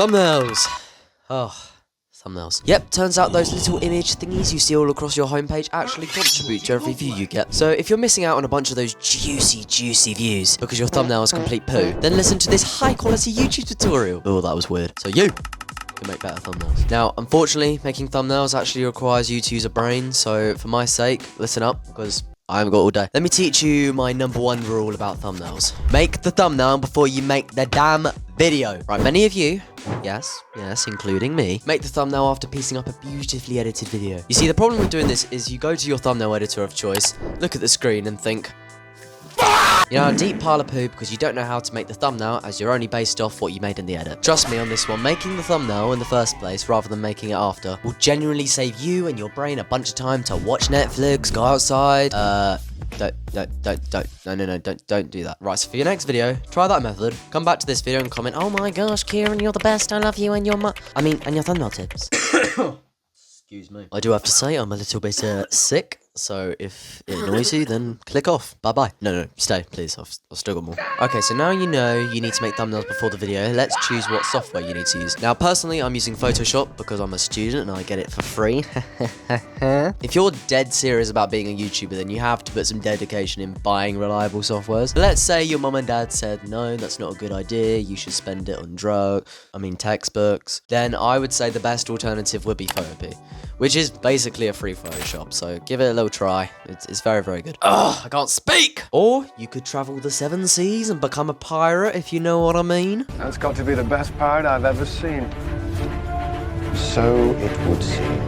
Thumbnails. Oh, thumbnails. Yep, turns out those little image thingies you see all across your homepage actually contribute to every view you get. So if you're missing out on a bunch of those juicy views because your thumbnail is complete poo, then listen to this high quality YouTube tutorial. Oh, that was weird. So you can make better thumbnails. Now, unfortunately, making thumbnails actually requires you to use a brain, so for my sake, listen up, because I haven't got all day. Let me teach you my #1 rule about thumbnails. Make the thumbnail before you make the damn video. Right, many of you, yes, including me, make the thumbnail after piecing up a beautifully edited video. You see, the problem with doing this is you go to your thumbnail editor of choice, look at the screen and think, you're in a deep pile of poo because you don't know how to make the thumbnail as you're only based off what you made in the edit. Trust me on this one, making the thumbnail in the first place rather than making it after will genuinely save you and your brain a bunch of time to watch Netflix, go outside, don't do that. Right, so for your next video, try that method, come back to this video and comment, oh my gosh, Kieran, you're the best, I love you and your and your thumbnail tips. Excuse me. I do have to say, I'm a little bit sick. So if it annoys you, then click off. Bye-bye. No, stay, please. I've still got more. Okay, so now you know you need to make thumbnails before the video. Let's choose what software you need to use. Now, personally, I'm using Photoshop because I'm a student and I get it for free. If you're dead serious about being a YouTuber, then you have to put some dedication in buying reliable softwares. Let's say your mum and dad said, no, that's not a good idea. You should spend it on textbooks. Then I would say the best alternative would be Photopea, which is basically a free Photoshop. So give it a little try. It's very, very good. Ugh, I can't speak! Or you could travel the 7 seas and become a pirate, if you know what I mean. That's got to be the best pirate I've ever seen. So it would seem.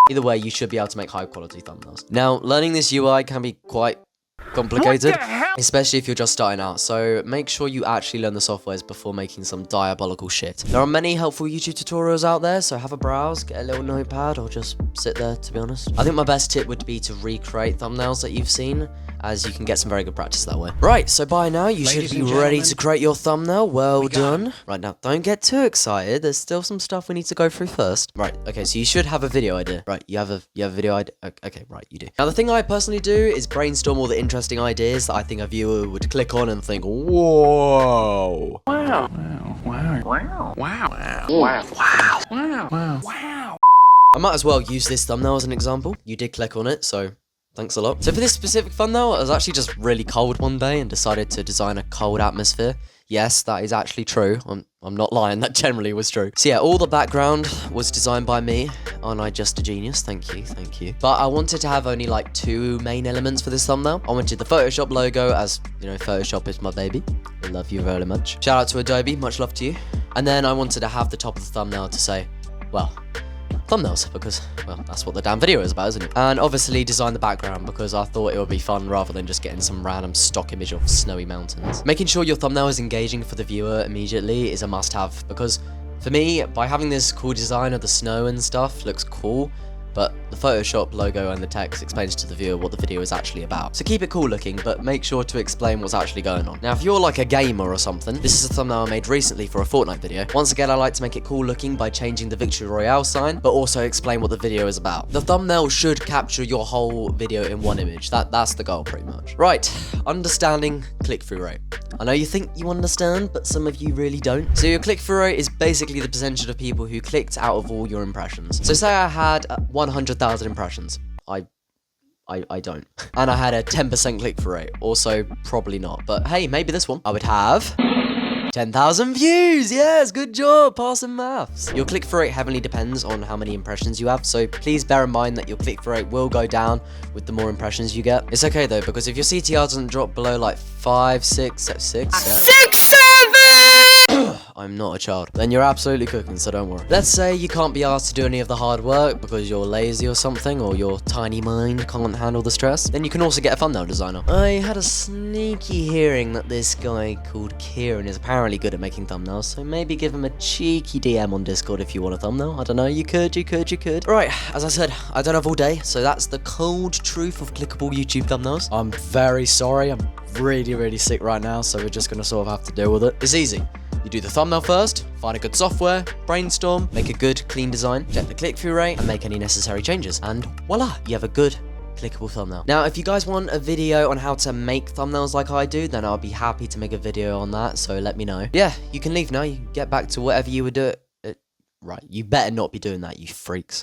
Either way, you should be able to make high quality thumbnails. Now, learning this UI can be quite complicated, especially if you're just starting out, so make sure you actually learn the softwares before making some diabolical shit. There are many helpful YouTube tutorials out there, so have a browse, get a little notepad, or just sit there, to be honest. I think my best tip would be to recreate thumbnails that you've seen, as you can get some very good practice that way. Right, so by now you should be ready to create your thumbnail. Well done. Right, now don't get too excited, there's still some stuff we need to go through first. Right, okay, so you should have a video idea. Right, you have a video idea? Okay, right, you do. Now the thing I personally do is brainstorm all the interesting ideas that I think a viewer would click on and think, whoa. Wow. I might as well use this thumbnail as an example. You did click on it, so thanks a lot. So for this specific thumbnail, I was actually just really cold one day and decided to design a cold atmosphere. Yes, that is actually true. I'm not lying, that generally was true. So yeah, all the background was designed by me. Aren't I just a genius? Thank you. But I wanted to have only like 2 main elements for this thumbnail. I wanted the Photoshop logo, as you know, Photoshop is my baby. I love you very much. Shout out to Adobe, much love to you. And then I wanted to have the top of the thumbnail to say, well, thumbnails, because, well, that's what the damn video is about, isn't it? And obviously design the background because I thought it would be fun rather than just getting some random stock image of snowy mountains. Making sure your thumbnail is engaging for the viewer immediately is a must-have, because for me, by having this cool design of the snow and stuff looks cool, but the Photoshop logo and the text explains to the viewer what the video is actually about. So keep it cool looking, but make sure to explain what's actually going on. Now, if you're like a gamer or something, this is a thumbnail I made recently for a Fortnite video. Once again, I like to make it cool looking by changing the Victory Royale sign, but also explain what the video is about. The thumbnail should capture your whole video in one image. That's the goal, pretty much. Right, understanding click-through rate. I know you think you understand, but some of you really don't. So your click-through rate is basically the percentage of people who clicked out of all your impressions. So say I had 100,000 impressions. I don't. And I had a 10% click-through rate. Also, probably not. But hey, maybe this one. I would have 10,000 views. Yes, good job. Passing maths. Your click-through rate heavily depends on how many impressions you have. So please bear in mind that your click-through rate will go down with the more impressions you get. It's okay though, because if your CTR doesn't drop below like 5, 6, 7. I'm not a child. Then you're absolutely cooking, so don't worry. Let's say you can't be asked to do any of the hard work because you're lazy or something, or your tiny mind can't handle the stress. Then you can also get a thumbnail designer. I had a sneaky hearing that this guy called Kieran is apparently good at making thumbnails, so maybe give him a cheeky DM on Discord if you want a thumbnail. I don't know, you could. Right, as I said, I don't have all day, so that's the cold truth of clickable YouTube thumbnails. I'm very sorry, I'm really sick right now, so we're just gonna sort of have to deal with it. It's easy. You do the thumbnail first, find a good software, brainstorm, make a good, clean design, check the click-through rate, and make any necessary changes. And voila, you have a good, clickable thumbnail. Now, if you guys want a video on how to make thumbnails like I do, then I'll be happy to make a video on that, so let me know. Yeah, you can leave now. You can get back to whatever you were doing. Right, you better not be doing that, you freaks.